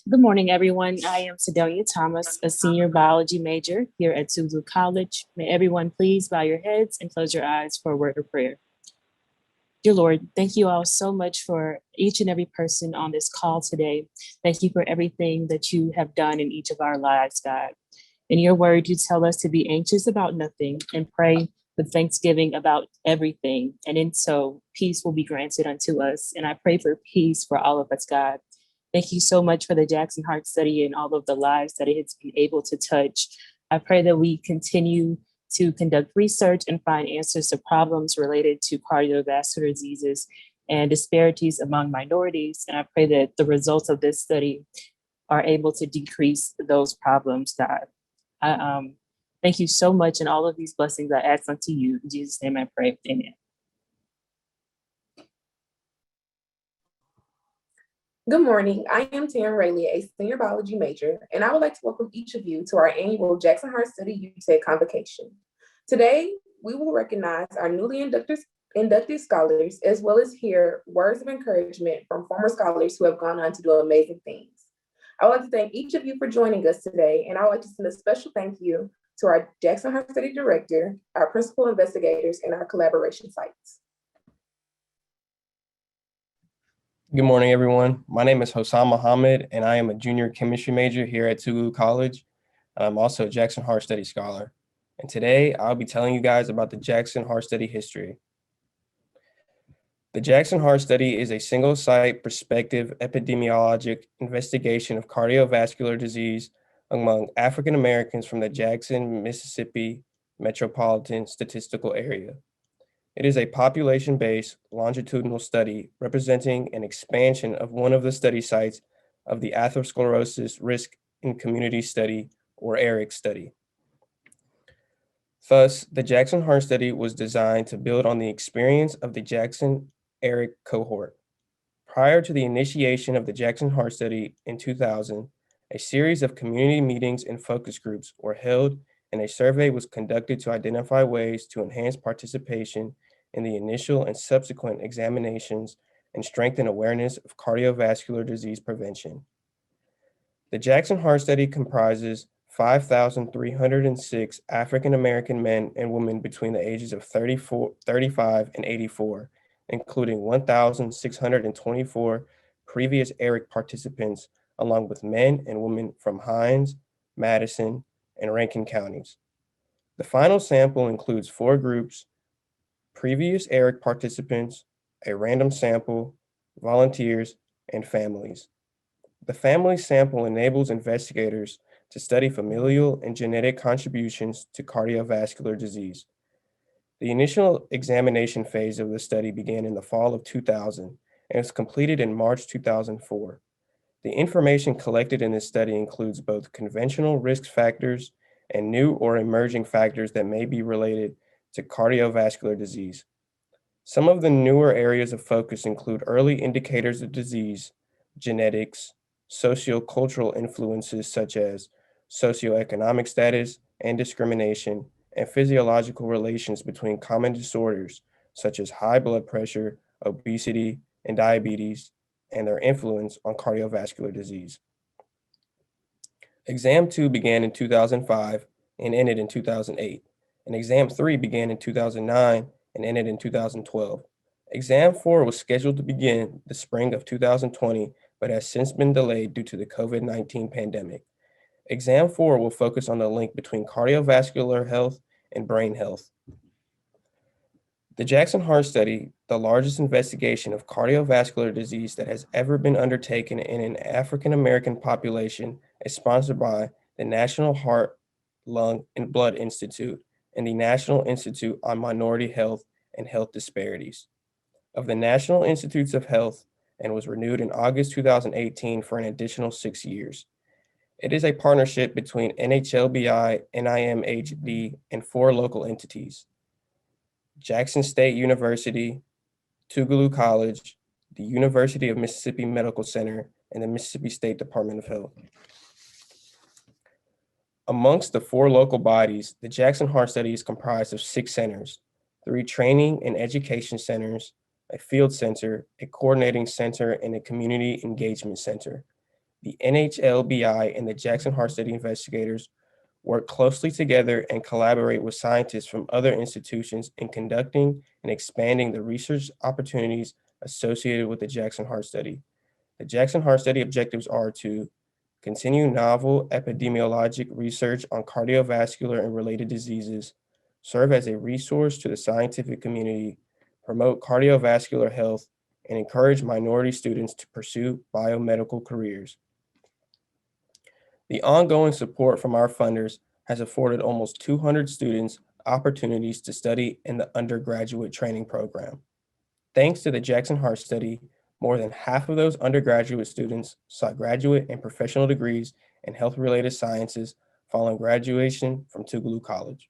Good morning, everyone. I am Sedelia Thomas, a senior biology major here at Tougaloo College. May everyone please bow your heads and close your eyes for a word of prayer. Dear Lord, thank you all so much for each and every person on this call today. Thank you for everything that you have done in each of our lives, God. In your word, you tell us to be anxious about nothing and pray with thanksgiving about everything. And in so, peace will be granted unto us. And I pray for peace for all of us, God. Thank you so much for the Jackson Heart Study and all of the lives that it has been able to touch. I pray that we continue to conduct research and find answers to problems related to cardiovascular diseases and disparities among minorities. And I pray that the results of this study are able to decrease those problems, God. I thank you so much, and all of these blessings I ask unto you. In Jesus' name I pray. Amen. Good morning. I am Taryn Rayleigh, a senior biology major, and I would like to welcome each of you to our annual Jackson Heart Study UTEC Convocation. Today, we will recognize our newly inducted scholars, as well as hear words of encouragement from former scholars who have gone on to do amazing things. I would like to thank each of you for joining us today, and I would like to send a special thank you to our Jackson Heart Study Director, our principal investigators, and our collaboration sites. Good morning, everyone. My name is Hossam Mohammed, and I am a junior chemistry major here at Tougaloo College. I'm also a Jackson Heart Study scholar. And today, I'll be telling you guys about the Jackson Heart Study history. The Jackson Heart Study is a single-site prospective epidemiologic investigation of cardiovascular disease among African Americans from the Jackson, Mississippi metropolitan statistical area. It is a population-based longitudinal study representing an expansion of one of the study sites of the Atherosclerosis Risk in Community Study, or ERIC study. Thus, the Jackson Heart Study was designed to build on the experience of the Jackson-ERIC cohort. Prior to the initiation of the Jackson Heart Study in 2000, a series of community meetings and focus groups were held, and a survey was conducted to identify ways to enhance participation in the initial and subsequent examinations and strengthen awareness of cardiovascular disease prevention. The Jackson Heart Study comprises 5,306 African American men and women between the ages of 35 and 84, including 1,624 previous ERIC participants, along with men and women from Hinds, Madison, and Rankin counties. The final sample includes 4 groups: previous ERIC participants, a random sample, volunteers, and families. The family sample enables investigators to study familial and genetic contributions to cardiovascular disease. The initial examination phase of the study began in the fall of 2000 and was completed in March 2004. The information collected in this study includes both conventional risk factors and new or emerging factors that may be related to cardiovascular disease. Some of the newer areas of focus include early indicators of disease, genetics, sociocultural influences such as socioeconomic status and discrimination, and physiological relations between common disorders such as high blood pressure, obesity, and diabetes, and their influence on cardiovascular disease. Exam 2 began in 2005 and ended in 2008, and Exam 3 began in 2009 and ended in 2012. Exam 4 was scheduled to begin the spring of 2020, but has since been delayed due to the COVID-19 pandemic. Exam 4 will focus on the link between cardiovascular health and brain health. The Jackson Heart Study, the largest investigation of cardiovascular disease that has ever been undertaken in an African American population, is sponsored by the National Heart, Lung, and Blood Institute and the National Institute on Minority Health and Health Disparities of the National Institutes of Health, and was renewed in August 2018 for an additional 6 years. It is a partnership between NHLBI, NIMHD, and 4 local entities: Jackson State University, Tougaloo College, the University of Mississippi Medical Center, and the Mississippi State Department of Health. Amongst the 4 local bodies, the Jackson Heart Study is comprised of 6 centers: 3 training and education centers, a field center, a coordinating center, and a community engagement center. The NHLBI and the Jackson Hart Study investigators work closely together and collaborate with scientists from other institutions in conducting and expanding the research opportunities associated with the Jackson Hart Study. The Jackson Hart Study objectives are to continue novel epidemiologic research on cardiovascular and related diseases, serve as a resource to the scientific community, promote cardiovascular health, and encourage minority students to pursue biomedical careers. The ongoing support from our funders has afforded almost 200 students opportunities to study in the undergraduate training program. Thanks to the Jackson Hart Study, more than half of those undergraduate students sought graduate and professional degrees in health-related sciences following graduation from Tougaloo College.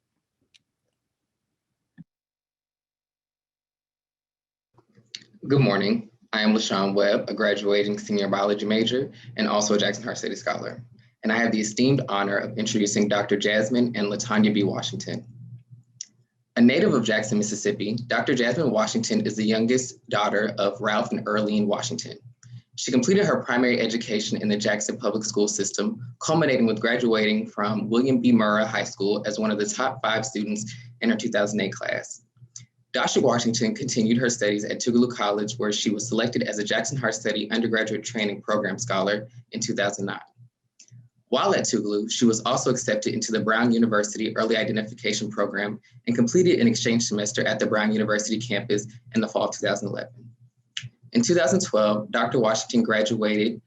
Good morning. I am LaShawn Webb, a graduating senior biology major and also a Jackson Hart Study Scholar. And I have the esteemed honor of introducing Dr. Jasmine and Latonya B Washington. A native of Jackson, Mississippi, Dr. Jasmine Washington is the youngest daughter of Ralph and Earlene Washington. She completed her primary education in the Jackson public school system, culminating with graduating from William B. Murrah High School as one of the top 5 students in her 2008 class. Dr. Washington continued her studies at Tougaloo College, where she was selected as a Jackson Hart Study Undergraduate Training Program Scholar in 2009. While at Tougaloo, she was also accepted into the Brown University Early Identification Program and completed an exchange semester at the Brown University campus in the fall of 2011. In 2012, Dr. Washington graduated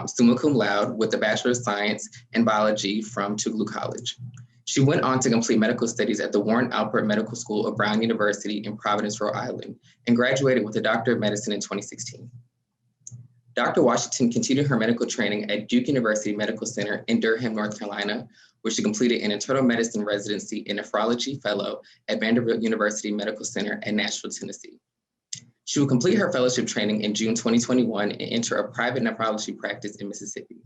summa cum laude with a Bachelor of Science in Biology from Tougaloo College. She went on to complete medical studies at the Warren Alpert Medical School of Brown University in Providence, Rhode Island, and graduated with a Doctor of Medicine in 2016. Dr. Washington continued her medical training at Duke University Medical Center in Durham, North Carolina, where she completed an internal medicine residency and nephrology fellow at Vanderbilt University Medical Center in Nashville, Tennessee. She will complete her fellowship training in June 2021 and enter a private nephrology practice in Mississippi.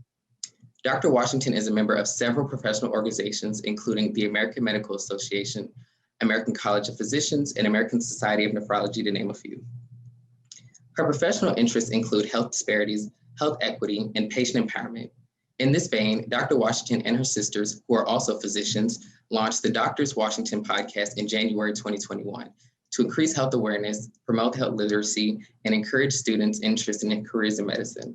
Dr. Washington is a member of several professional organizations, including the American Medical Association, American College of Physicians, and American Society of Nephrology, to name a few. Her professional interests include health disparities, health equity, and patient empowerment. In this vein, Dr. Washington and her sisters, who are also physicians, launched the Doctors Washington podcast in January 2021 to increase health awareness, promote health literacy, and encourage students interested in careers in medicine.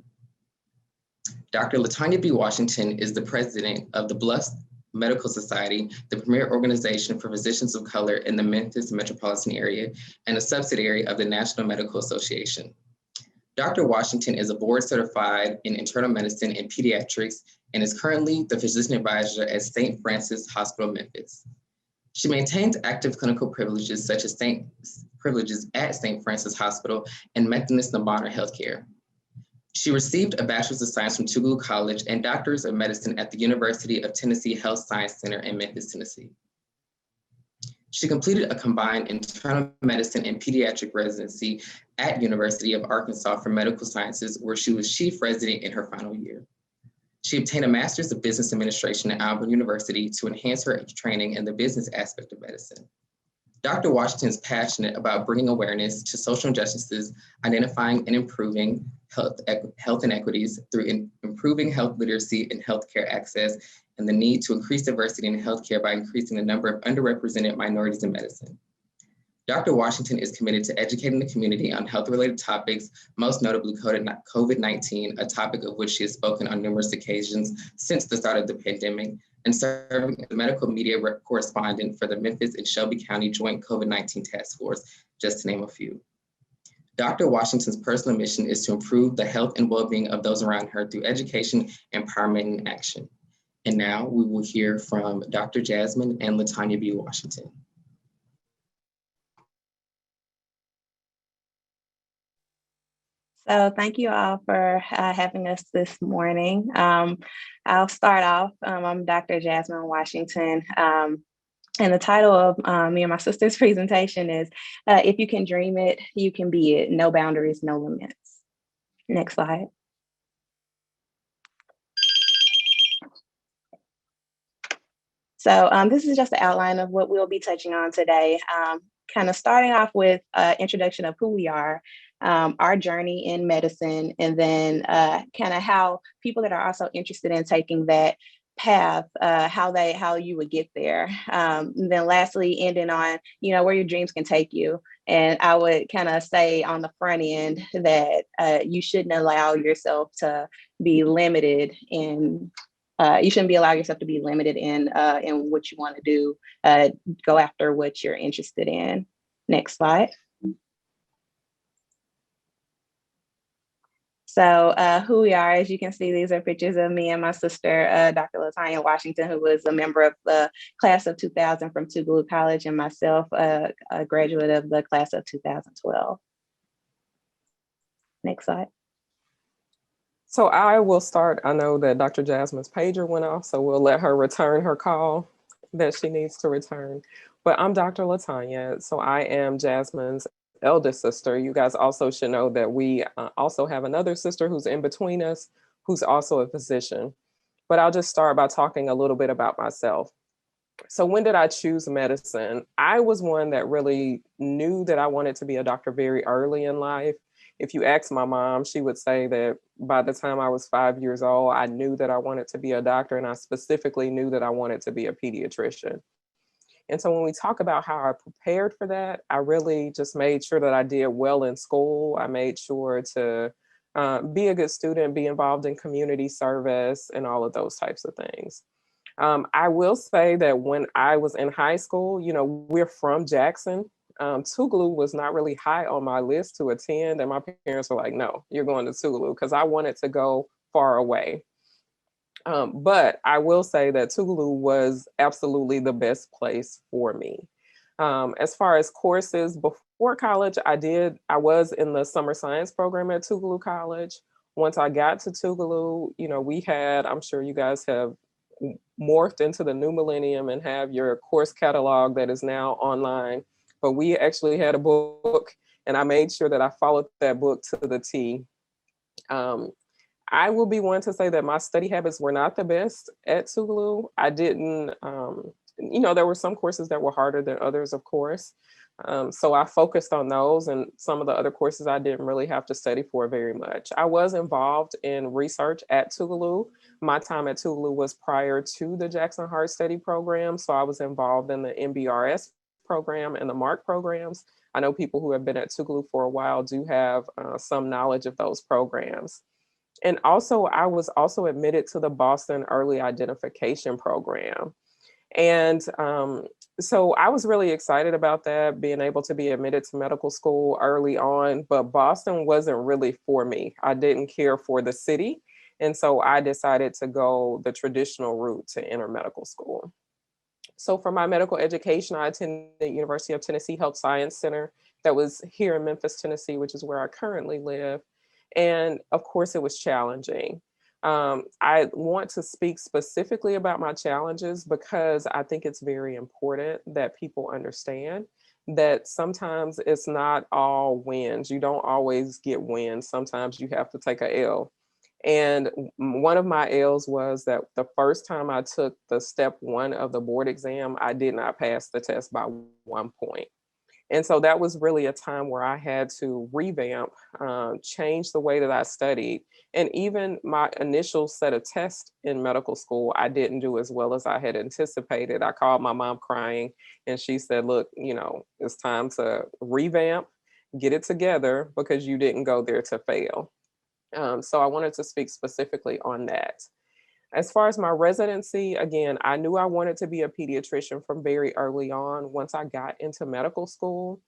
Dr. Latonya B Washington is the president of the BLUS Medical Society, the premier organization for physicians of color in the Memphis metropolitan area, and a subsidiary of the National Medical Association. Dr. Washington is a board certified in internal medicine and pediatrics and is currently the physician advisor at St. Francis Hospital, Memphis. She maintains active clinical privileges such as privileges at St. Francis Hospital and Methodist Nabana Healthcare. She received a Bachelor's of Science from Tougaloo College and Doctors of Medicine at the University of Tennessee Health Science Center in Memphis, Tennessee. She completed a combined internal medicine and pediatric residency at University of Arkansas for Medical Sciences, where she was chief resident in her final year. She obtained a Master's of Business Administration at Auburn University to enhance her training in the business aspect of medicine. Dr. Washington is passionate about bringing awareness to social injustices, identifying and improving health inequities through improving health literacy and healthcare access, and the need to increase diversity in healthcare by increasing the number of underrepresented minorities in medicine. Dr. Washington is committed to educating the community on health-related topics, most notably COVID-19, a topic of which she has spoken on numerous occasions since the start of the pandemic, and serving as medical media correspondent for the Memphis and Shelby County Joint COVID-19 Task Force, just to name a few. Dr. Washington's personal mission is to improve the health and well-being of those around her through education, empowerment, and action. And now we will hear from Dr. Jasmine and Latonya B Washington. So thank you all for having us this morning. I'll start off. I'm Dr. Jasmine Washington, and the title of me and my sister's presentation is, If You Can Dream It, You Can Be It, No Boundaries, No Limits. Next slide. So this is just an outline of what we'll be touching on today. Kind of starting off with introduction of who we are. our journey in medicine, and then kind of how people that are also interested in taking that path, how you would get there. And then lastly, ending on, where your dreams can take you. And I would kind of say on the front end that you shouldn't allow yourself to be limited in you shouldn't be allow yourself to be limited in what you want to do. Go after what you're interested in. Next slide. So who we are, as you can see, these are pictures of me and my sister, Dr. Latonya Washington, who was a member of the class of 2000 from Tougaloo College, and myself, a graduate of the class of 2012. Next slide. So I will start. I know that Dr. Jasmine's pager went off, so we'll let her return her call that she needs to return. But I'm Dr. Latonya, so I am Jasmine's eldest sister. You guys also should know that we also have another sister who's in between us, who's also a physician. But I'll just start by talking a little bit about myself. So when did I choose medicine? I was one that really knew that I wanted to be a doctor very early in life. If you ask my mom, she would say that by the time I was 5 years old, I knew that I wanted to be a doctor, and I specifically knew that I wanted to be a pediatrician. And so when we talk about how I prepared for that, I really just made sure that I did well in school. I made sure to be a good student, be involved in community service, and all of those types of things. I will say that when I was in high school, we're from Jackson. Tougaloo was not really high on my list to attend. And my parents were like, no, you're going to Tougaloo, because I wanted to go far away. But I will say that Tougaloo was absolutely the best place for me. As far as courses before college, I was in the summer science program at Tougaloo College. Once I got to Tougaloo, we had, I'm sure you guys have morphed into the new millennium and have your course catalog that is now online. But we actually had a book, and I made sure that I followed that book to the T. I will be one to say that my study habits were not the best at Tougaloo. I didn't, there were some courses that were harder than others, of course. So I focused on those, and some of the other courses I didn't really have to study for very much. I was involved in research at Tougaloo. My time at Tougaloo was prior to the Jackson Heart Study program. So I was involved in the MBRS program and the MARC programs. I know people who have been at Tougaloo for a while do have some knowledge of those programs. And also, I was also admitted to the Boston Early Identification Program. And so I was really excited about that, being able to be admitted to medical school early on, but Boston wasn't really for me. I didn't care for the city. And so I decided to go the traditional route to enter medical school. So for my medical education, I attended the University of Tennessee Health Science Center that was here in Memphis, Tennessee, which is where I currently live. And of course, it was challenging. I want to speak specifically about my challenges because I think it's very important that people understand that sometimes it's not all wins. You don't always get wins. Sometimes you have to take a L. And one of my L's was that the first time I took the step 1 of the board exam, I did not pass the test by 1 point. And so that was really a time where I had to revamp, change the way that I studied. And even my initial set of tests in medical school, I didn't do as well as I had anticipated. I called my mom crying, and she said, look, it's time to revamp, get it together, because you didn't go there to fail. So I wanted to speak specifically on that. As far as my residency, again, I knew I wanted to be a pediatrician from very early on. Once I got into medical school,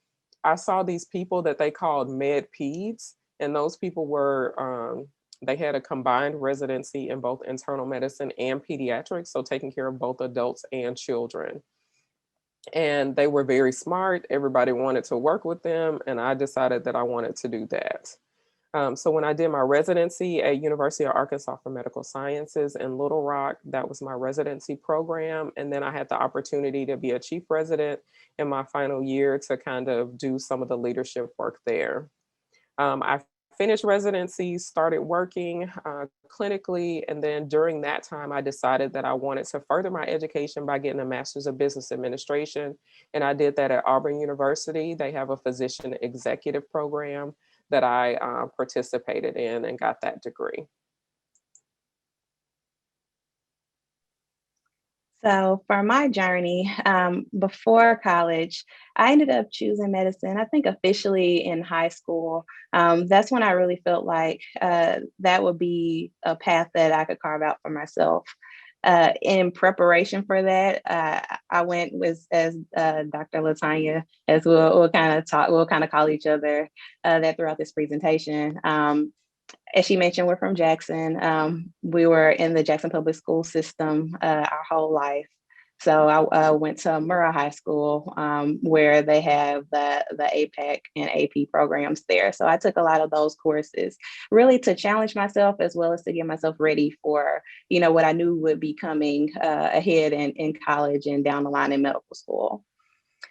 I saw these people that they called med peds, and those people were, they had a combined residency in both internal medicine and pediatrics, so taking care of both adults and children. And they were very smart. Everybody wanted to work with them, and I decided that I wanted to do that. So when I did my residency at University of Arkansas for Medical Sciences in Little Rock, that was my residency program. And then I had the opportunity to be a chief resident in my final year to kind of do some of the leadership work there. I finished residency, started working clinically. And then during that time, I decided that I wanted to further my education by getting a master's of business administration. And I did that at Auburn University. They have a physician executive program. that I participated in and got that degree. So for my journey, before college, I ended up choosing medicine, I think officially in high school. That's when I really felt like that would be a path that I could carve out for myself. In preparation for that, I went with, as Dr. Latonya, as we'll kind of talk, we'll kind of call each other that throughout this presentation. As she mentioned, we're from Jackson. We were in the Jackson public school system our whole life. So I went to Murrah High School, where they have the APEC and AP programs there. So I took a lot of those courses, really to challenge myself as well as to get myself ready for, what I knew would be coming ahead in college and down the line in medical school.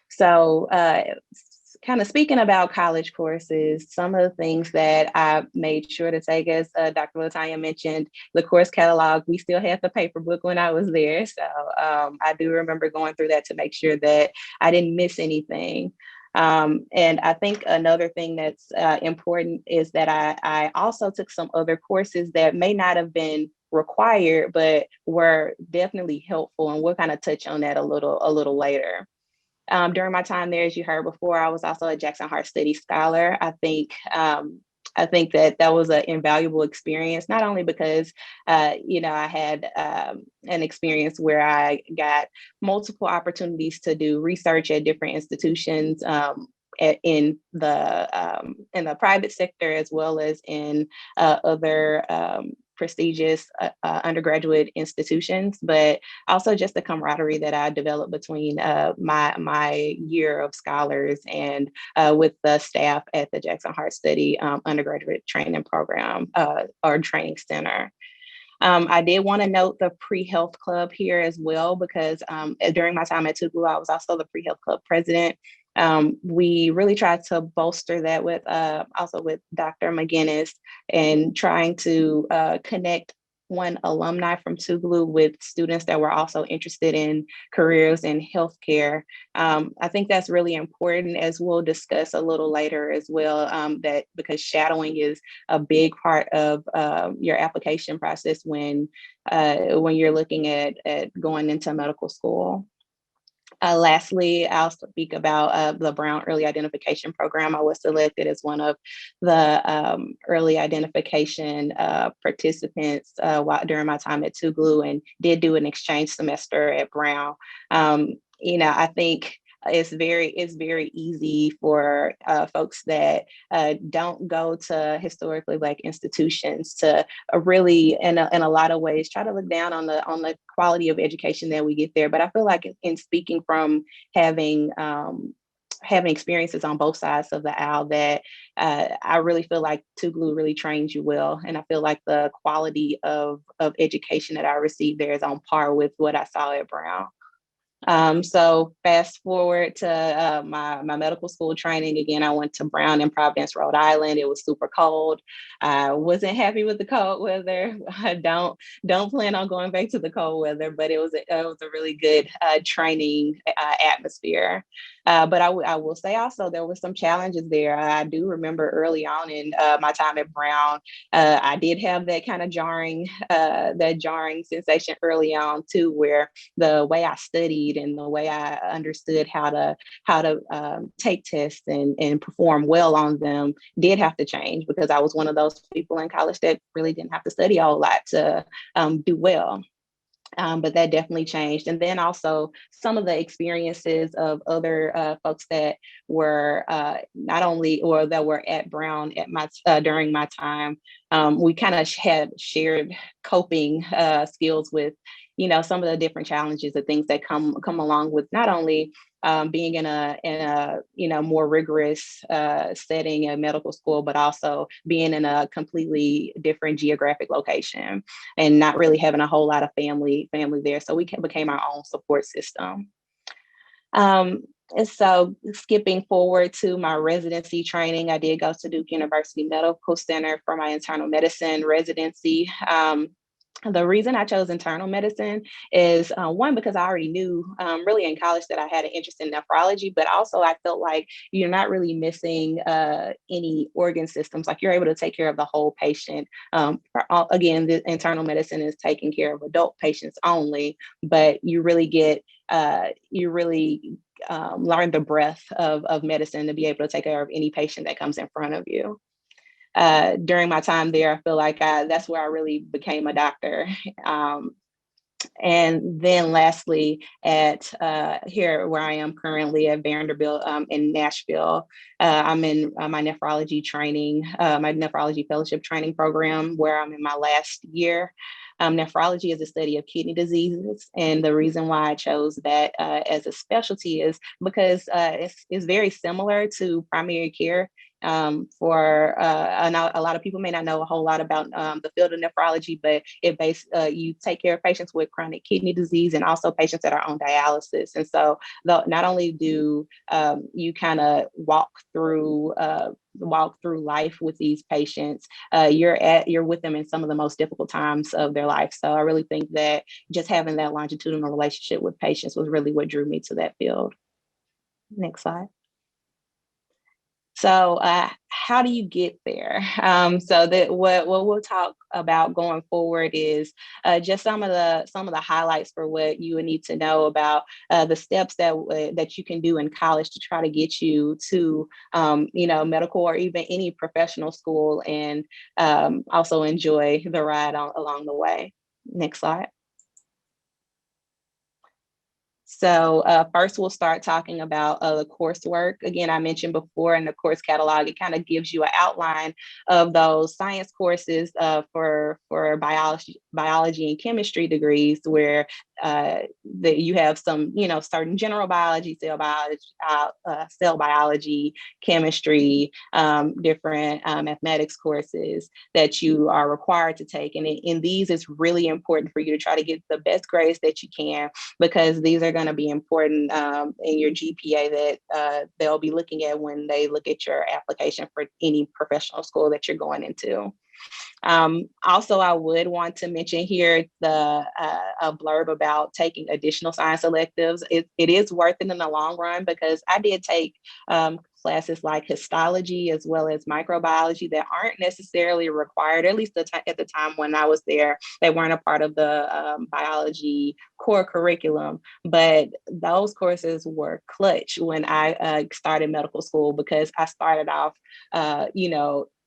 So kind of speaking about college courses, some of the things that I made sure to take, as Dr. Latonya mentioned, the course catalog, we still had the paper book when I was there. So I do remember going through that to make sure that I didn't miss anything. And I think another thing that's important is that I also took some other courses that may not have been required, but were definitely helpful. And we'll kind of touch on that a little later. During my time there, as you heard before, I was also a Jackson Hart Study Scholar. I think that was an invaluable experience, not only because, I had an experience where I got multiple opportunities to do research at different institutions in the private sector, as well as in other prestigious undergraduate institutions, but also just the camaraderie that I developed between my year of scholars and with the staff at the Jackson Hart Study undergraduate training program or training center. I did want to note the pre-health club here as well, because during my time at Tougaloo, I was also the pre-health club president. We really tried to bolster that with also with Dr. McGinnis, and trying to connect alumni from Tougaloo with students that were also interested in careers in healthcare. I think that's really important, as we'll discuss a little later as well, that because shadowing is a big part of your application process when you're looking at going into medical school. Lastly, I'll speak about the Brown Early Identification Program. I was selected as one of the early identification participants during my time at Tougaloo, and did do an exchange semester at Brown. I think it's very easy for folks that don't go to historically Black institutions to really, in a lot of ways, try to look down on the quality of education that we get there. But I feel like in speaking from having experiences on both sides of the aisle, that I really feel like Tougaloo really trains you well. And I feel like the quality of education that I received there is on par with what I saw at Brown. So fast forward to my medical school training. Again, I went to Brown in Providence, Rhode Island. It was super cold. I wasn't happy with the cold weather. I don't plan on going back to the cold weather, but it was a really good training atmosphere. But I will say also there were some challenges there. I do remember early on in my time at Brown, I did have that kind of jarring sensation early on too, where the way I studied and the way I understood how to take tests and perform well on them did have to change, because I was one of those people in college that really didn't have to study a whole lot to do well. But that definitely changed. And then also some of the experiences of other folks that were not only, or that were at Brown during my time, we kind of had shared coping skills with, some of the different challenges and things that come along with not only being in a more rigorous setting in medical school, but also being in a completely different geographic location and not really having a whole lot of family there. So we became our own support system. And so skipping forward to my residency training, I did go to Duke University Medical Center for my internal medicine residency. The reason I chose internal medicine is one, because I already knew really in college that I had an interest in nephrology, but also I felt like you're not really missing any organ systems. Like you're able to take care of the whole patient. Again, the internal medicine is taking care of adult patients only, but you really get, learn the breadth of medicine to be able to take care of any patient that comes in front of you. During my time there, I feel like that's where I really became a doctor. And then lastly, at here where I am currently at Vanderbilt in Nashville, I'm in my nephrology training, my nephrology fellowship training program, where I'm in my last year. Nephrology is the study of kidney diseases. And the reason why I chose that as a specialty is because it's very similar to primary care. I know a lot of people may not know a whole lot about the field of nephrology, but you take care of patients with chronic kidney disease and also patients that are on dialysis. And so not only do you kind of walk through life with these patients, you're with them in some of the most difficult times of their life. So I really think that just having that longitudinal relationship with patients was really what drew me to that field. Next slide. So how do you get there? So that what we'll talk about going forward is just some of the highlights for what you would need to know about the steps that you can do in college to try to get you to medical or even any professional school, and also enjoy the ride along the way. Next slide. So first, we'll start talking about the coursework. Again, I mentioned before in the course catalog, it kind of gives you an outline of those science courses for biology and chemistry degrees, where you have some, certain general biology, cell biology, chemistry, different mathematics courses that you are required to take. And in these, it's really important for you to try to get the best grades that you can, because these are going to be important in your GPA that they'll be looking at when they look at your application for any professional school that you're going into. Also, I would want to mention here a blurb about taking additional science electives. It is worth it in the long run, because I did take classes like histology as well as microbiology that aren't necessarily required, at least at the time when I was there. They weren't a part of the biology core curriculum, but those courses were clutch when I started medical school, because I started off,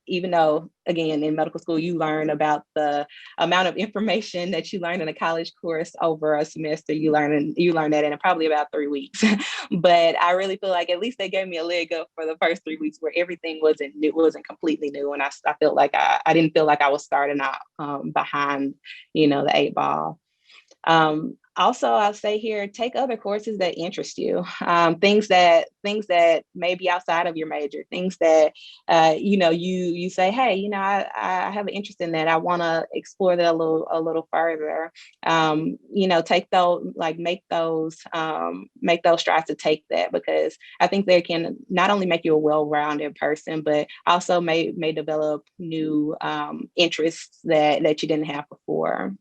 even though, again, in medical school, you learn about the amount of information that you learn in a college course over a semester, you learn that in probably about 3 weeks. But I really feel like at least they gave me a leg up for the first 3 weeks, where everything wasn't completely new. And I felt like I didn't feel like I was starting out behind, the 8 ball. Also, I'll say here, take other courses that interest you, things that may be outside of your major, things that, you say, hey, I have an interest in that. I want to explore that a little further. Take those, make those strides to take that, because I think they can not only make you a well-rounded person, but also may develop new interests that you didn't have before.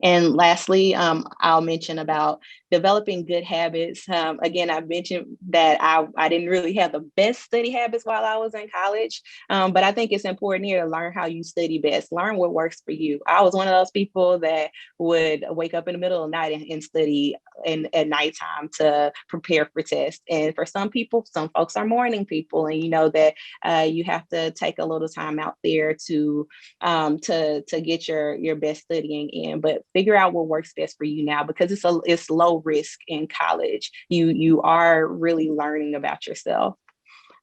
And lastly, I'll mention about developing good habits. Again, I mentioned that I didn't really have the best study habits while I was in college, but I think it's important here to learn how you study best, learn what works for you. I was one of those people that would wake up in the middle of the night and study at nighttime to prepare for tests. And for some folks are morning people, and that you have to take a little time out there to get your best studying in. But figure out what works best for you now, because it's low risk in college. You are really learning about yourself.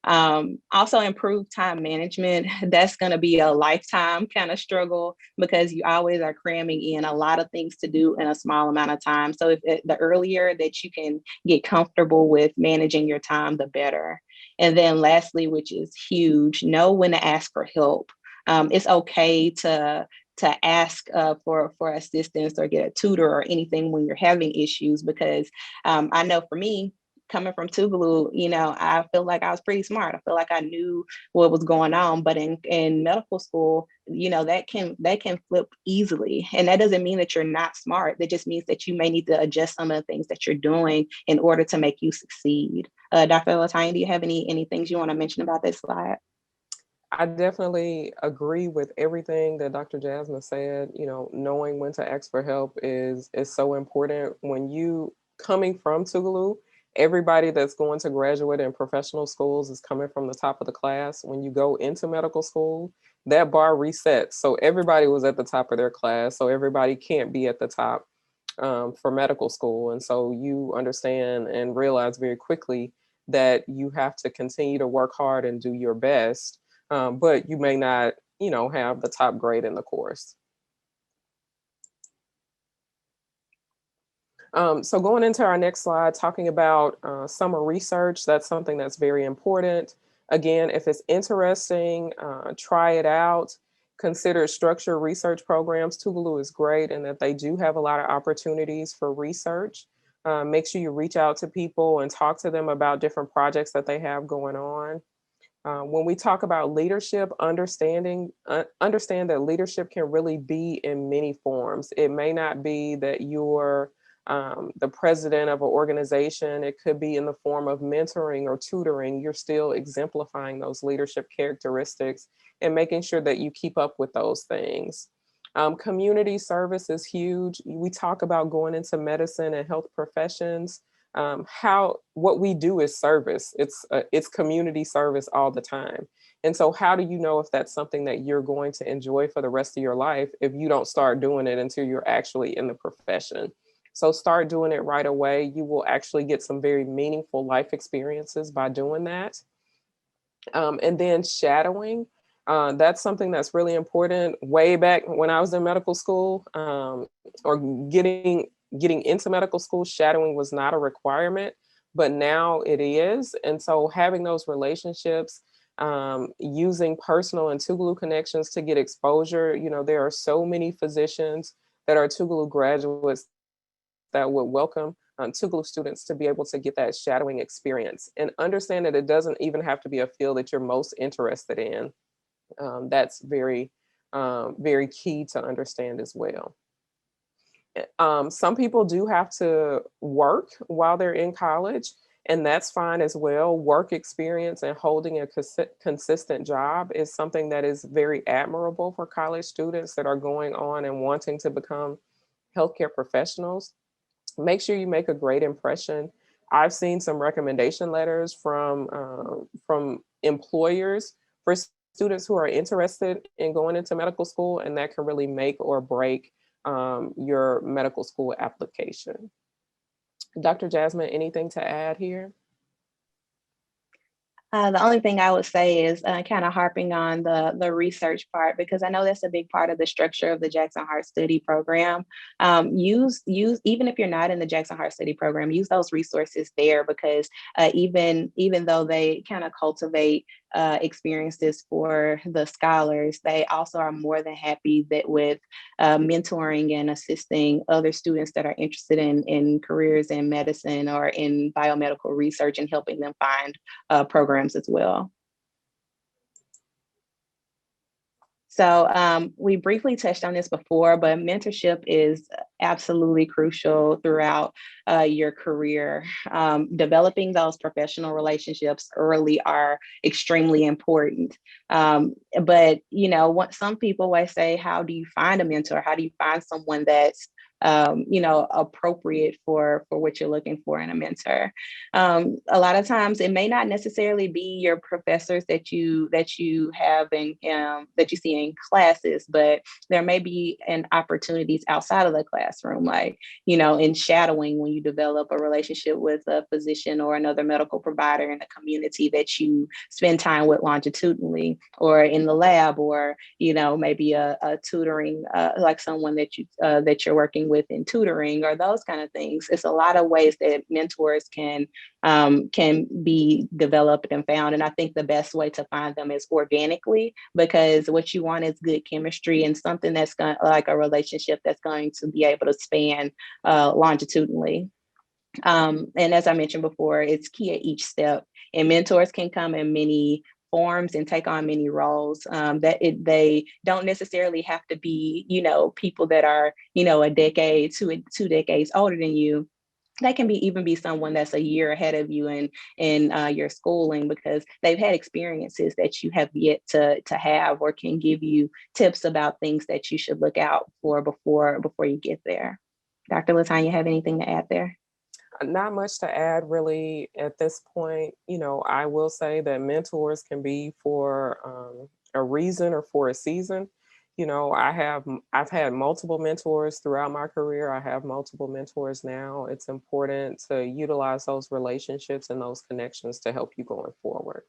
Also, improve time management. That's going to be a lifetime kind of struggle, because you always are cramming in a lot of things to do in a small amount of time. So the earlier that you can get comfortable with managing your time, the better. And then lastly, which is huge, know when to ask for help. It's okay to ask for assistance or get a tutor or anything when you're having issues, because I know for me, coming from Tougaloo, you know, I feel like I was pretty smart. I feel like I knew what was going on. But in medical school, you know, that can flip easily. And that doesn't mean that you're not smart. That just means that you may need to adjust some of the things that you're doing in order to make you succeed. Dr. Latonya, do you have any things you want to mention about this slide? I definitely agree with everything that Dr. Jasmine said. You know, knowing when to ask for help is so important. When you coming from Tougaloo, everybody that's going to graduate in professional schools is coming from the top of the class. When you go into medical school, that bar resets. So everybody was at the top of their class. So everybody can't be at the top for medical school. And so you understand and realize very quickly that you have to continue to work hard and do your best. But you may not, you know, have the top grade in the course. So going into our next slide, talking about summer research, that's something that's very important. Again, if it's interesting, try it out. Consider structured research programs. Tougaloo is great in that they do have a lot of opportunities for research. Make sure you reach out to people and talk to them about different projects that they have going on. When we talk about leadership, understand that leadership can really be in many forms. It may not be that you're the president of an organization. It could be in the form of mentoring or tutoring. You're still exemplifying those leadership characteristics and making sure that you keep up with those things. Community service is huge. We talk about going into medicine and health professions. What we do is service. It's community service all the time. And so how do you know if that's something that you're going to enjoy for the rest of your life if you don't start doing it until you're actually in the profession? So start doing it right away. You will actually get some very meaningful life experiences by doing that. And then shadowing. That's something that's really important. Way back when I was in medical school, or getting into medical school, shadowing was not a requirement, but now it is. And so having those relationships, using personal and Tougaloo connections to get exposure. You know, there are so many physicians that are Tougaloo graduates that would welcome Tougaloo students to be able to get that shadowing experience, and understand that it doesn't even have to be a field that you're most interested in. That's very, very key to understand as well. Some people do have to work while they're in college, and that's fine as well. Work experience and holding a consistent job is something that is very admirable for college students that are going on and wanting to become healthcare professionals. Make sure you make a great impression. I've seen some recommendation letters from employers for students who are interested in going into medical school, and that can really make or break your medical school application. Dr. Jasmine, anything to add here? The only thing I would say is kind of harping on the research part, because I know that's a big part of the structure of the Jackson Heart Study program. Use even if you're not in the Jackson Heart Study program, use those resources there, because even though they kind of cultivate experiences for the scholars, they also are more than happy that with mentoring and assisting other students that are interested in careers in medicine or in biomedical research, and helping them find programs as well. So we briefly touched on this before, but mentorship is absolutely crucial throughout your career. Developing those professional relationships early are extremely important. But you know, what some people might say, how do you find a mentor? How do you find someone that's you know, appropriate for what you're looking for in a mentor? A lot of times it may not necessarily be your professors that you have in that you see in classes, but there may be opportunities outside of the classroom, like, you know, in shadowing, when you develop a relationship with a physician or another medical provider in the community that you spend time with longitudinally, or in the lab, or, you know, maybe a tutoring, like someone that you're working with in tutoring, or those kind of things. It's a lot of ways that mentors can be developed and found. And I think the best way to find them is organically, because what you want is good chemistry and something that's going, like a relationship that's going to be able to span longitudinally. And as I mentioned before, it's key at each step. And mentors can come in many forms and take on many roles. They don't necessarily have to be, people that are, a decade, two decades older than you. That can even be someone that's a year ahead of you in your schooling, because they've had experiences that you have yet to have, or can give you tips about things that you should look out for before you get there. Dr. Latonya, have anything to add there? Not much to add really at this point. I will say that mentors can be for a reason or for a season. I've had multiple mentors throughout my career. I have multiple mentors now. It's important to utilize those relationships and those connections to help you going forward.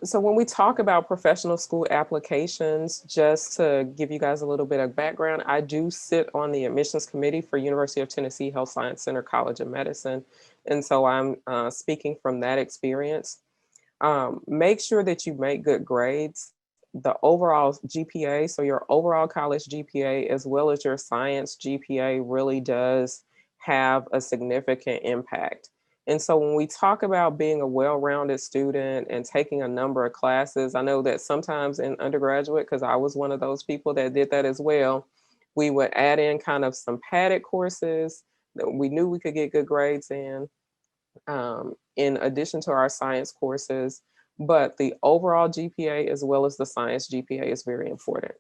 So when we talk about professional school applications, just to give you guys a little bit of background, I do sit on the admissions committee for University of Tennessee Health Science Center College of Medicine. And so I'm speaking from that experience. Make sure that you make good grades. The overall GPA, so your overall college GPA, as well as your science GPA, really does have a significant impact. And so when we talk about being a well-rounded student and taking a number of classes, I know that sometimes in undergraduate, because I was one of those people that did that as well, we would add in kind of some padded courses that we knew we could get good grades in addition to our science courses. But the overall GPA as well as the science GPA is very important.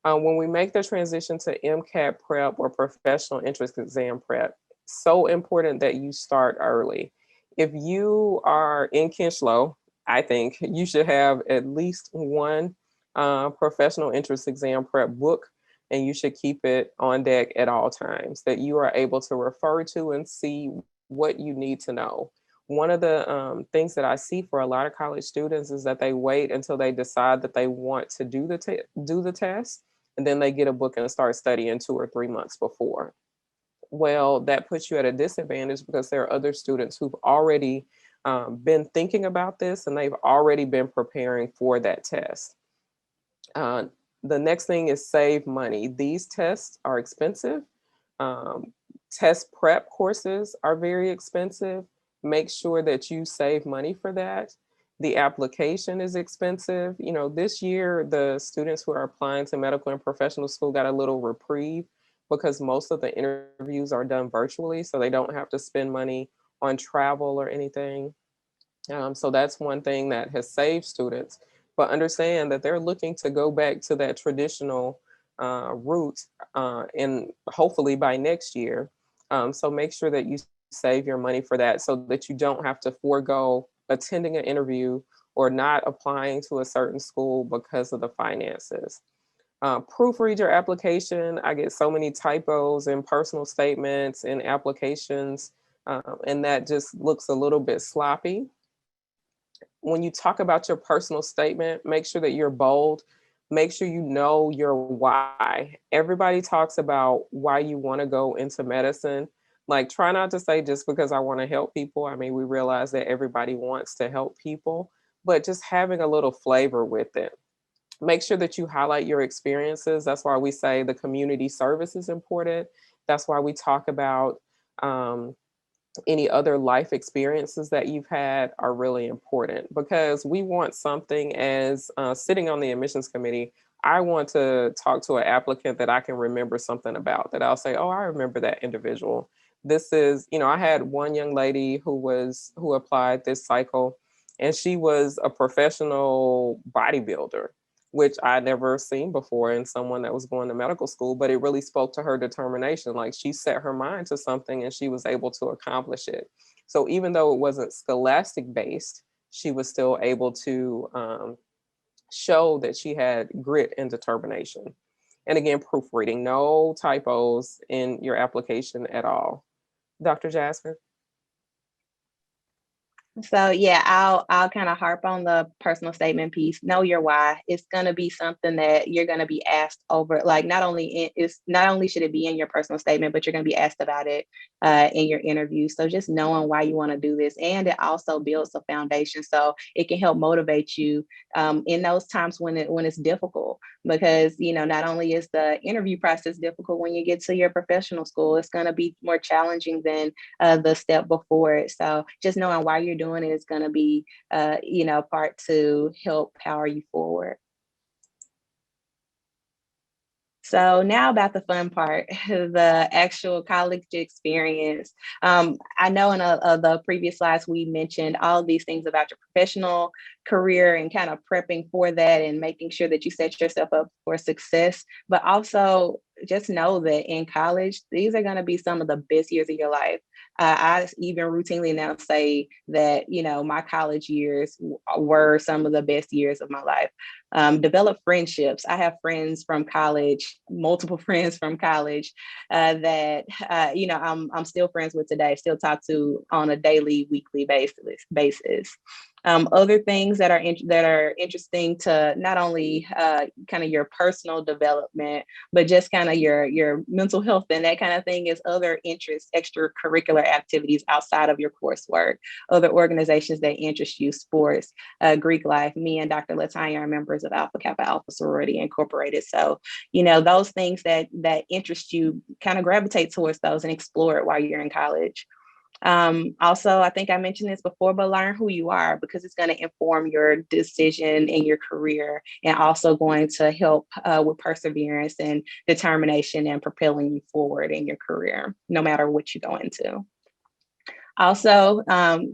When we make the transition to MCAT prep or professional entrance exam prep, so important that you start early. If you are in Kinchlow, I think you should have at least one professional entrance exam prep book, and you should keep it on deck at all times that you are able to refer to and see what you need to know. One of the things that I see for a lot of college students is that they wait until they decide that they want to do the test, and then they get a book and start studying 2 or 3 months before. Well, that puts you at a disadvantage because there are other students who've already been thinking about this and they've already been preparing for that test. The next thing is save money. These tests are expensive. Test prep courses are very expensive. Make sure that you save money for that. The application is expensive. This year, the students who are applying to medical and professional school got a little reprieve because most of the interviews are done virtually, so they don't have to spend money on travel or anything. So that's one thing that has saved students, but understand that they're looking to go back to that traditional route and hopefully by next year. So make sure that you save your money for that so that you don't have to forego attending an interview or not applying to a certain school because of the finances. Proofread your application. I get so many typos and personal statements and applications, and that just looks a little bit sloppy. When you talk about your personal statement, make sure that you're bold. Make sure you know your why. Everybody talks about why you want to go into medicine. Like, try not to say just because I want to help people. I mean, we realize that everybody wants to help people, but just having a little flavor with it. Make sure that you highlight your experiences. That's why we say the community service is important. That's why we talk about any other life experiences that you've had are really important, because we want something as sitting on the admissions committee. I want to talk to an applicant that I can remember something about, that I'll say, oh, I remember that individual. This is, I had one young lady who applied this cycle, and she was a professional bodybuilder, which I'd never seen before in someone that was going to medical school, but it really spoke to her determination. Like, she set her mind to something and she was able to accomplish it. So even though it wasn't scholastic based, she was still able to show that she had grit and determination. And again, proofreading, no typos in your application at all. Dr. Jasmine? So yeah, I'll kind of harp on the personal statement piece. Know your why. It's gonna be something that you're gonna be asked over. Like not only should it be in your personal statement, but you're gonna be asked about it in your interview. So just knowing why you want to do this, and it also builds a foundation, so it can help motivate you in those times when it's difficult. Because not only is the interview process difficult when you get to your professional school, it's gonna be more challenging than the step before it. So just knowing why you're doing it is going to be, part to help power you forward. So now about the fun part, the actual college experience. I know in the previous slides, we mentioned all of these things about your professional career and kind of prepping for that and making sure that you set yourself up for success. But also just know that in college, these are going to be some of the best years of your life. I even routinely now say that, my college years were some of the best years of my life. Develop friendships. I have friends from college, multiple friends from college that I'm still friends with today, still talk to on a daily, weekly basis. Other things that are interesting to not only kind of your personal development, but just kind of your mental health and that kind of thing is other interests, extracurricular activities outside of your coursework, other organizations that interest you, sports, Greek life. Me and Dr. Latonya are members of Alpha Kappa Alpha Sorority Incorporated. So, those things that interest you, kind of gravitate towards those and explore it while you're in college. Also, I think I mentioned this before, but learn who you are, because it's going to inform your decision in your career, and also going to help with perseverance and determination and propelling you forward in your career, no matter what you go into. Also,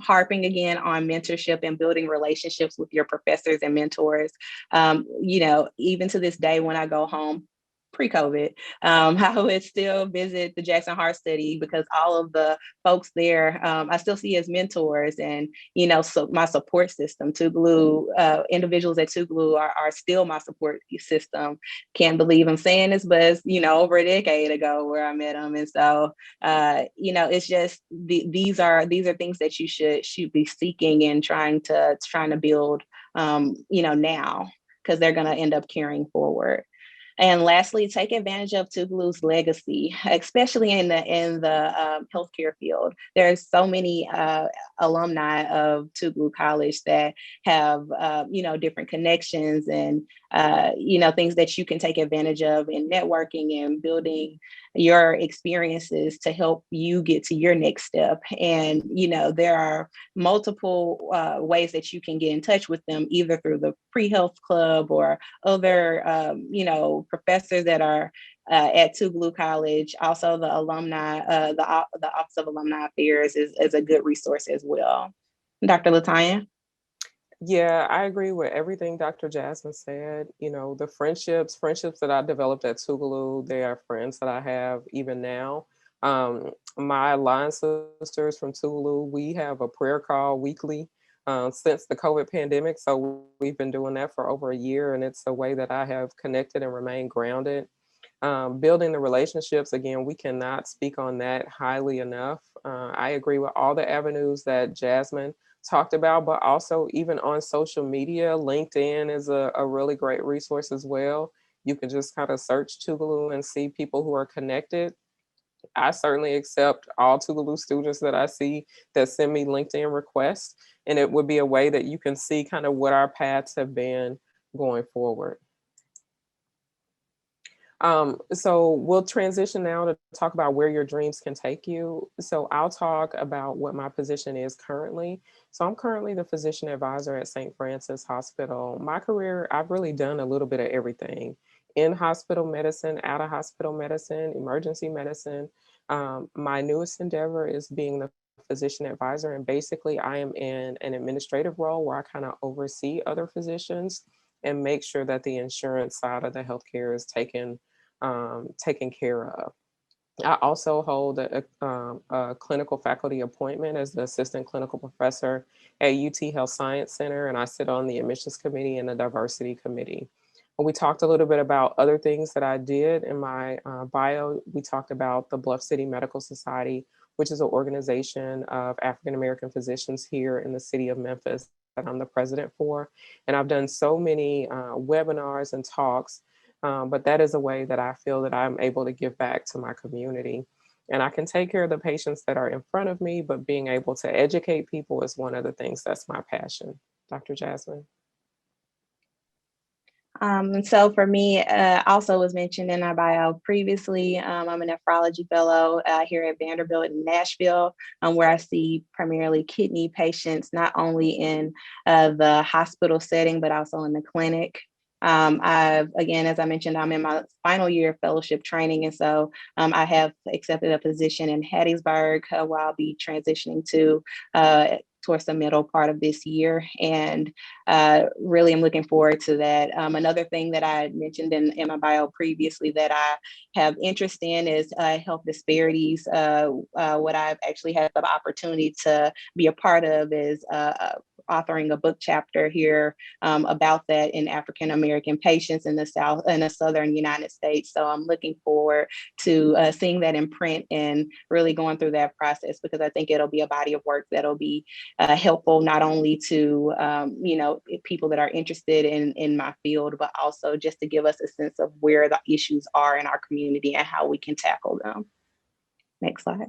harping again on mentorship and building relationships with your professors and mentors. Even to this day, when I go home, pre-COVID, I would still visit the Jackson Heart Study, because all of the folks there, I still see as mentors, and so my support system. Tougaloo, individuals at Tougaloo are still my support system. Can't believe I'm saying this, but it's, over a decade ago where I met them, and so it's just these are things that you should be seeking and trying to build, now, because they're going to end up carrying forward. And lastly, take advantage of Tougaloo's legacy, especially in the healthcare field. There's so many alumni of Tougaloo College that have different connections and things that you can take advantage of in networking and building your experiences to help you get to your next step. And there are multiple ways that you can get in touch with them, either through the pre-health club or other professors that are at Tougaloo College. Also, the alumni, the Office of Alumni Affairs is a good resource as well. Dr. Latonya? Yeah, I agree with everything Dr. Jasmine said. The friendships that I developed at Tougaloo, they are friends that I have even now. My line sisters from Tougaloo, we have a prayer call weekly since the COVID pandemic. So we've been doing that for over a year, and it's a way that I have connected and remained grounded. Building the relationships, again, we cannot speak on that highly enough. I agree with all the avenues that Jasmine talked about, but also even on social media, LinkedIn is a really great resource as well. You can just kind of search Tougaloo and see people who are connected. I certainly accept all Tougaloo students that I see that send me LinkedIn requests, and it would be a way that you can see kind of what our paths have been going forward. So we'll transition now to talk about where your dreams can take you. So I'll talk about what my position is currently. So I'm currently the physician advisor at St. Francis Hospital. My career, I've really done a little bit of everything: in hospital medicine, out of hospital medicine, emergency medicine. My newest endeavor is being the physician advisor. And basically I am in an administrative role where I kind of oversee other physicians and make sure that the insurance side of the healthcare is taken care of. I also hold a clinical faculty appointment as the assistant clinical professor at UT Health Science Center, and I sit on the admissions committee and the diversity committee. We talked a little bit about other things that I did in my bio. We talked about the Bluff City Medical Society, which is an organization of African-American physicians here in the city of Memphis that I'm the president for. And I've done so many webinars and talks, but that is a way that I feel that I'm able to give back to my community. And I can take care of the patients that are in front of me, but being able to educate people is one of the things that's my passion. Dr. Jasmine. And so for me, also was mentioned in our bio previously, I'm a nephrology fellow here at Vanderbilt in Nashville, where I see primarily kidney patients, not only in the hospital setting, but also in the clinic. Again, as I mentioned, I'm in my final year of fellowship training. And so I have accepted a position in Hattiesburg where I'll be transitioning to towards the middle part of this year. And really I'm looking forward to that. Another thing that I mentioned in my bio previously that I have interest in is health disparities. What I've actually had the opportunity to be a part of is authoring a book chapter here about that in African American patients in the southern United States. So I'm looking forward to seeing that in print and really going through that process, because I think it'll be a body of work that'll be helpful not only to people that are interested in my field, but also just to give us a sense of where the issues are in our community and how we can tackle them. Next slide.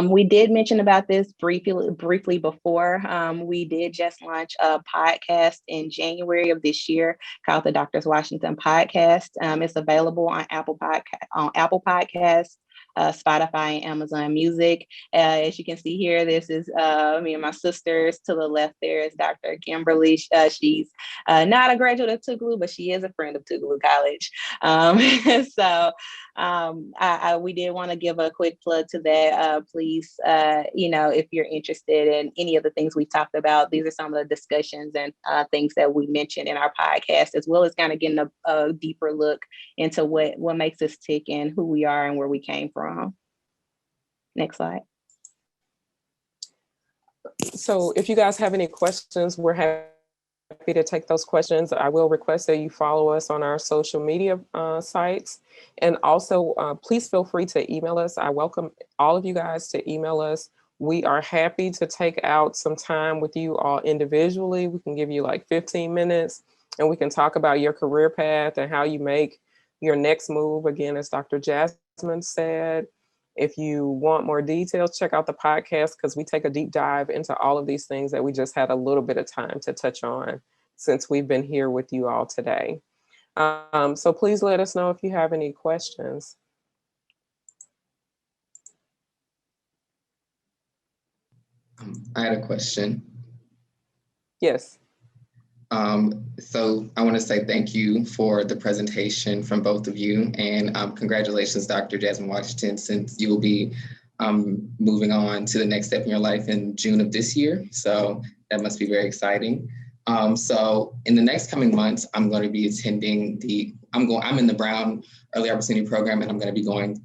We did mention about this briefly before. We did just launch a podcast in January of this year called the Drs. Washington Podcast. It's available on Apple Podcasts, Spotify, and Amazon Music. As you can see here, this is me and my sisters. To the left there is Dr. Kimberly. She's not a graduate of Tougaloo, but she is a friend of Tougaloo College. We did want to give a quick plug to that. Please, if you're interested in any of the things we talked about, these are some of the discussions and things that we mentioned in our podcast, as well as kind of getting a deeper look into what makes us tick and who we are and where we came from. Next slide. So if you guys have any questions, we're happy to take those questions. I will request that you follow us on our social media sites. And also, please feel free to email us. I welcome all of you guys to email us. We are happy to take out some time with you all individually. We can give you like 15 minutes and we can talk about your career path and how you make your next move. Again, as Dr. Jasmine said, if you want more details, check out the podcast because we take a deep dive into all of these things that we just had a little bit of time to touch on since we've been here with you all today. So please let us know if you have any questions. I had a question. Yes. So I want to say thank you for the presentation from both of you, and congratulations, Dr. Jasmine Washington, since you will be moving on to the next step in your life in June of this year. So that must be very exciting. So in the next coming months, I'm going to be attending I'm in the Brown Early Opportunity Program, and I'm going to be going,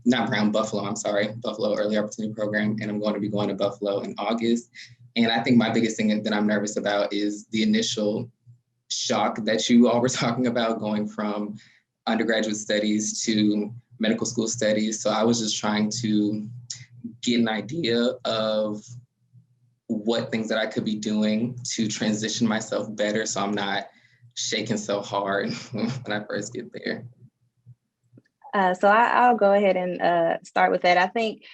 Buffalo Early Opportunity Program, and I'm going to be going to Buffalo in August. And I think my biggest thing that I'm nervous about is the initial shock that you all were talking about, going from undergraduate studies to medical school studies. So I was just trying to get an idea of what things that I could be doing to transition myself better so I'm not shaking so hard when I first get there. So I'll go ahead and start with that. I think,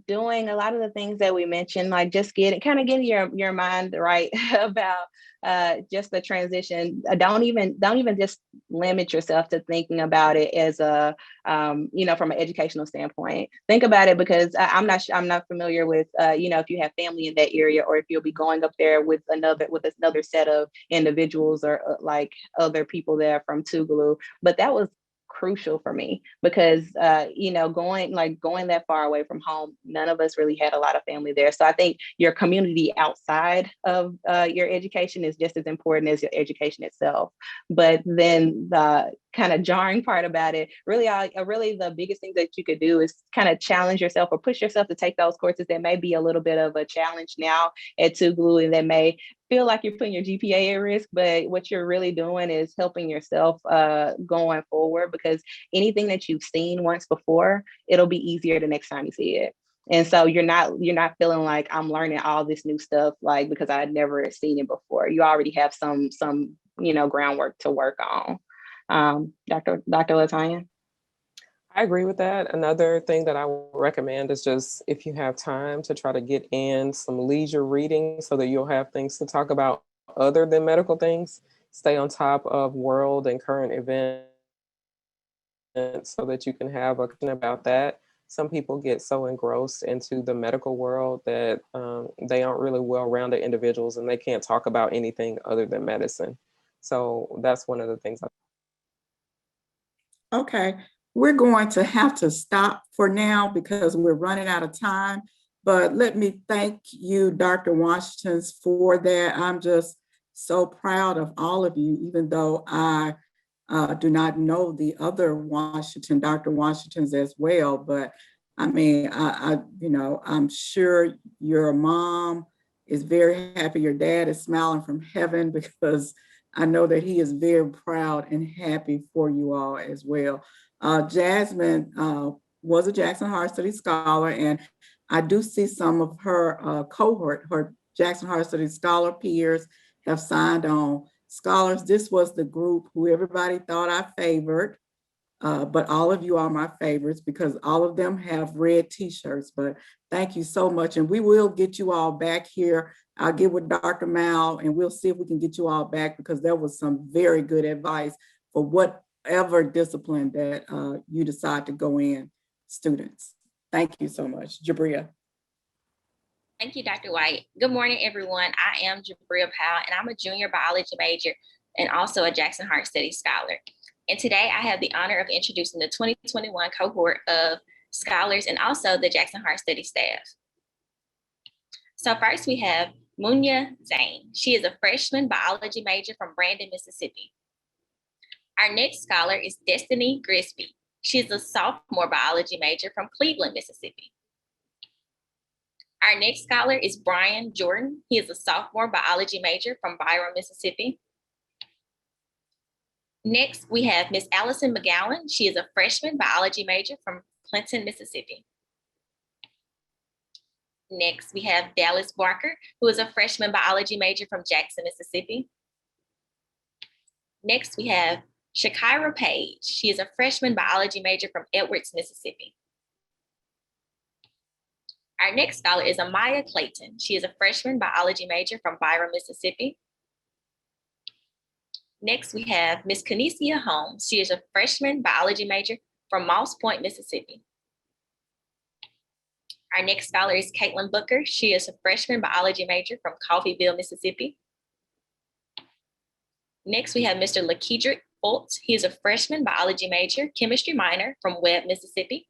doing a lot of the things that we mentioned, like just getting your mind right about just the transition. Don't even just limit yourself to thinking about it as a from an educational standpoint. Think about it, because I'm not familiar with if you have family in that area, or if you'll be going up there with another set of individuals or like other people there from Tougaloo. But that was crucial for me because going that far away from home, none of us really had a lot of family there. So I think your community outside of your education is just as important as your education itself. But then the kind of jarring part about it. Really, really the biggest thing that you could do is kind of challenge yourself or push yourself to take those courses that may be a little bit of a challenge now at Tougaloo and that may feel like you're putting your GPA at risk, but what you're really doing is helping yourself going forward, because anything that you've seen once before, it'll be easier the next time you see it. And so you're not feeling like I'm learning all this new stuff, like, because I had never seen it before. You already have some groundwork to work on. Dr. Latonya? I agree with that. Another thing that I would recommend is just, if you have time, to try to get in some leisure reading so that you'll have things to talk about other than medical things. Stay on top of world and current events so that you can have a question about that. Some people get so engrossed into the medical world that they aren't really well-rounded individuals and they can't talk about anything other than medicine. So that's one of the things. Okay, we're going to have to stop for now because we're running out of time. But let me thank you, Dr. Washington, for that. I'm just so proud of all of you, even though I do not know the other Washington, Dr. Washingtons as well. But I mean, I'm sure your mom is very happy. Your dad is smiling from heaven because I know that he is very proud and happy for you all as well. Jasmine was a Jackson Hart Study Scholar, and I do see some of her cohort, her Jackson Hart Study Scholar peers have signed on. Scholars, this was the group who everybody thought I favored, but all of you are my favorites because all of them have red t-shirts, but thank you so much. And we will get you all back here. I'll get with Dr. Mal and we'll see if we can get you all back because there was some very good advice for whatever discipline that you decide to go in, students. Thank you so much. Jabria. Thank you, Dr. White. Good morning, everyone. I am Jabria Powell, and I'm a junior biology major and also a Jackson Hart Study Scholar. And today I have the honor of introducing the 2021 cohort of scholars and also the Jackson Hart Study staff. So first we have Munya Zane. She is a freshman biology major from Brandon, Mississippi. Our next scholar is Destiny Grisby. She is a sophomore biology major from Cleveland, Mississippi. Our next scholar is Brian Jordan. He is a sophomore biology major from Byron, Mississippi. Next, we have Miss Allison McGowan. She is a freshman biology major from Clinton, Mississippi. Next, we have Dallas Barker, who is a freshman biology major from Jackson, Mississippi. Next, we have Shakira Page. She is a freshman biology major from Edwards, Mississippi. Our next scholar is Amaya Clayton. She is a freshman biology major from Byron, Mississippi. Next, we have Miss Kanesia Holmes. She is a freshman biology major from Moss Point, Mississippi. Our next scholar is Caitlin Booker. She is a freshman biology major from Coffeyville, Mississippi. Next, we have Mr. Lakedrick Fultz. He is a freshman biology major, chemistry minor from Webb, Mississippi.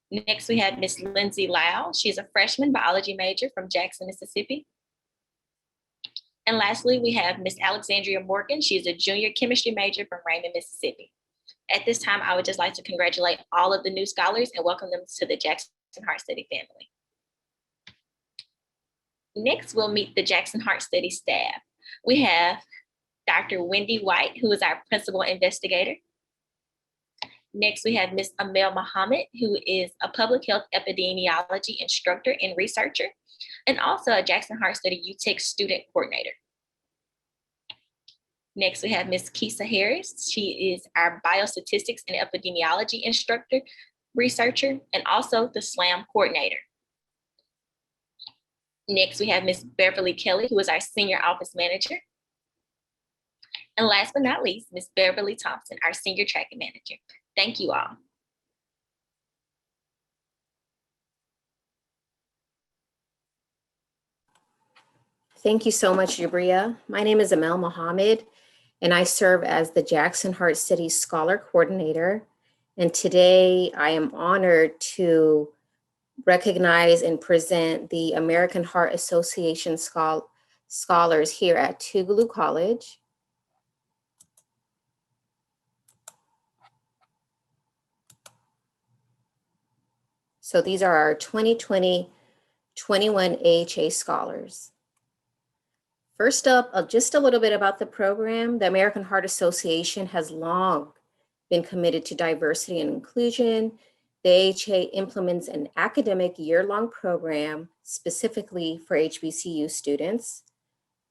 Next, we have Miss Lindsay Lau. She is a freshman biology major from Jackson, Mississippi. And lastly, we have Miss Alexandria Morgan. She is a junior chemistry major from Raymond, Mississippi. At this time, I would just like to congratulate all of the new scholars and welcome them to the Jackson Hart Study family. Next, we'll meet the Jackson Hart Study staff. We have Dr. Wendy White, who is our principal investigator. Next, we have Ms. Amel Muhammad, who is a public health epidemiology instructor and researcher, and also a Jackson Hart Study UTEC student coordinator. Next, we have Ms. Kisa Harris. She is our biostatistics and epidemiology instructor, researcher, and also the SLAM coordinator. Next, we have Ms. Beverly Kelly, who is our senior office manager. And last but not least, Ms. Beverly Thompson, our senior tracking manager. Thank you all. Thank you so much, Jabria. My name is Amel Mohammed, and I serve as the Jackson Hart Study Scholar Coordinator. And today I am honored to recognize and present the American Heart Association scholars here at Tougaloo College. So these are our 2020-21 AHA scholars. First up, just a little bit about the program. The American Heart Association has long been committed to diversity and inclusion. The AHA implements an academic year-long program specifically for HBCU students.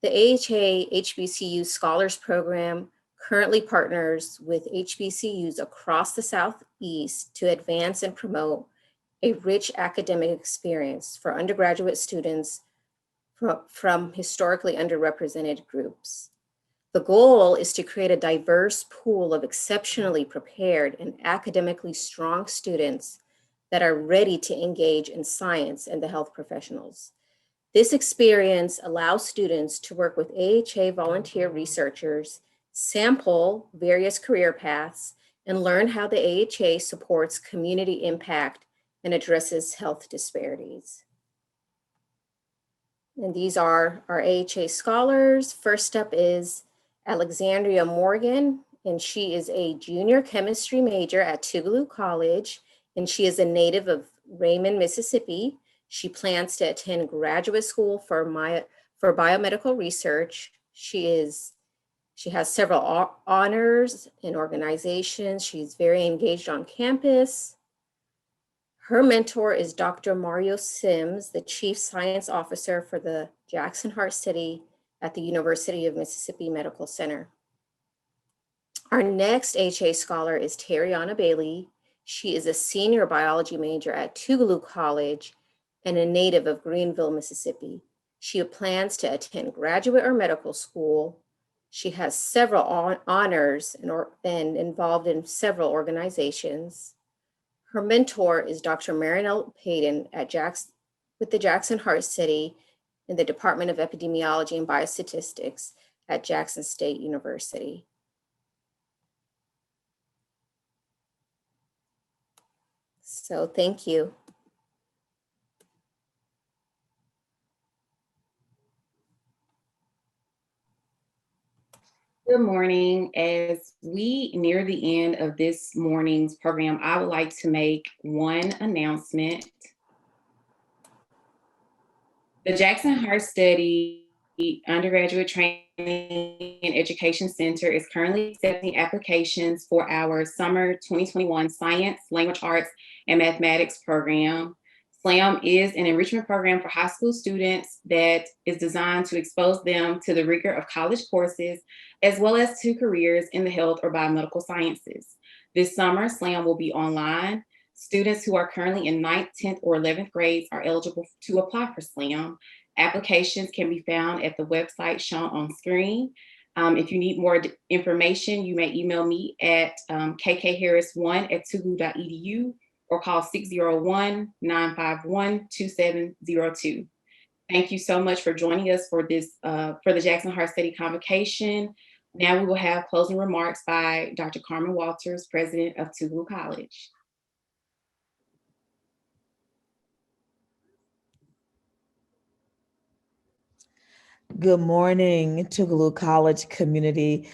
The AHA HBCU Scholars Program currently partners with HBCUs across the Southeast to advance and promote a rich academic experience for undergraduate students from historically underrepresented groups. The goal is to create a diverse pool of exceptionally prepared and academically strong students that are ready to engage in science and the health professionals. This experience allows students to work with AHA volunteer researchers, sample various career paths, and learn how the AHA supports community impact and addresses health disparities. And these are our AHA scholars. First up is Alexandria Morgan, and she is a junior chemistry major at Tougaloo College, and she is a native of Raymond, Mississippi. She plans to attend graduate school for biomedical research. She has several honors in organizations. She's very engaged on campus. Her mentor is Dr. Mario Sims, the Chief Science Officer for the Jackson Heart Study at the University of Mississippi Medical Center. Our next AHA scholar is Terriana Bailey. She is a senior biology major at Tougaloo College and a native of Greenville, Mississippi. She plans to attend graduate or medical school. She has several honors and involved in several organizations. Her mentor is Dr. Marinelle Payton with the Jackson Heart Study in the Department of Epidemiology and Biostatistics at Jackson State University. So thank you. Good morning. As we near the end of this morning's program, I would like to make one announcement. The Jackson Heart Study Undergraduate Training and Education Center is currently accepting applications for our summer 2021 Science, Language Arts, and Mathematics program. SLAM is an enrichment program for high school students that is designed to expose them to the rigor of college courses, as well as to careers in the health or biomedical sciences. This summer, SLAM will be online. Students who are currently in 9th, 10th, or 11th grades are eligible to apply for SLAM. Applications can be found at the website shown on screen. If you need more information, you may email me at kkharris1@tougaloo.edu or call 601-951-2702. Thank you so much for joining us for this, for the Jackson Heart Study Convocation. Now we will have closing remarks by Dr. Carmen Walters, President of Tougaloo College. Good morning, Tougaloo College community.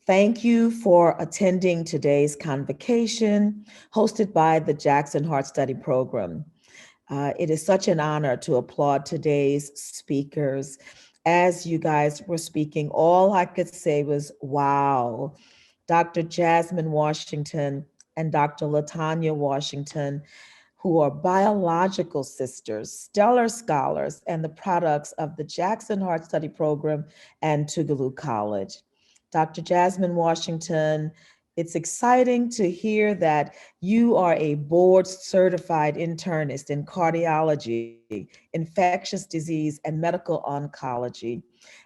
Thank you for attending today's convocation hosted by the Jackson Heart Study Program. It is such an honor to applaud today's speakers. As you guys were speaking, all I could say was, wow. Dr. Jasmine Washington and Dr. Latonya Washington, who are biological sisters, stellar scholars, and the products of the Jackson Heart Study Program and Tougaloo College. Dr. Jasmine Washington, it's exciting to hear that you are a board certified internist in cardiology, infectious disease, and medical oncology.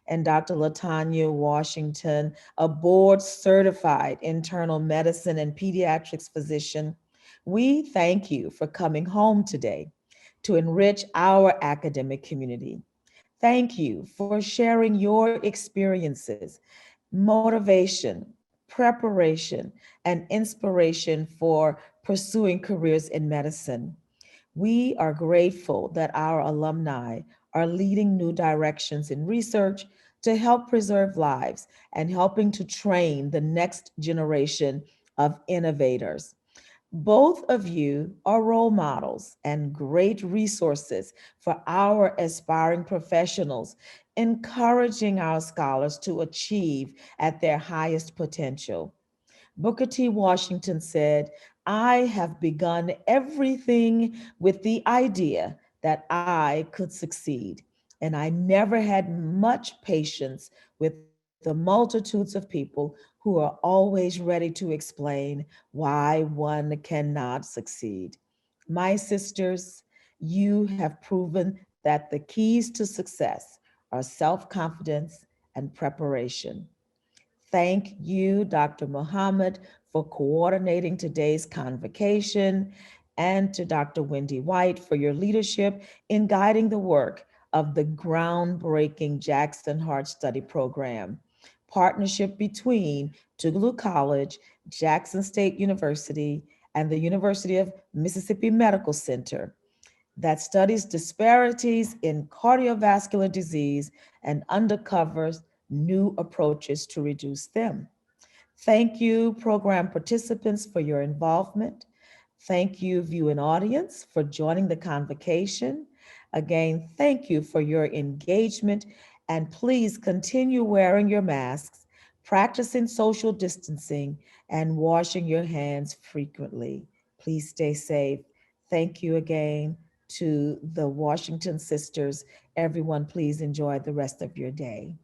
And Dr. Latonya Washington, a board certified internal medicine and pediatrics physician. We thank you for coming home today to enrich our academic community. Thank you for sharing your experiences, motivation, preparation, and inspiration for pursuing careers in medicine. We are grateful that our alumni are leading new directions in research to help preserve lives and helping to train the next generation of innovators. Both of you are role models and great resources for our aspiring professionals, encouraging our scholars to achieve at their highest potential. Booker T. Washington said, "I have begun everything with the idea that I could succeed, and I never had much patience with the multitudes of people who are always ready to explain why one cannot succeed." My sisters, you have proven that the keys to success are self-confidence and preparation. Thank you, Dr. Muhammad, for coordinating today's convocation, and to Dr. Wendy White for your leadership in guiding the work of the groundbreaking Jackson Hart Study Program, partnership between Tougaloo College, Jackson State University, and the University of Mississippi Medical Center that studies disparities in cardiovascular disease and uncovers new approaches to reduce them. Thank you, program participants, for your involvement. Thank you, viewing audience, for joining the convocation. Again, thank you for your engagement, and please continue wearing your masks, practicing social distancing, and washing your hands frequently. Please stay safe. Thank you again to the Washington sisters. Everyone, please enjoy the rest of your day.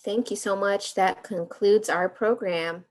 Thank you so much. That concludes our program.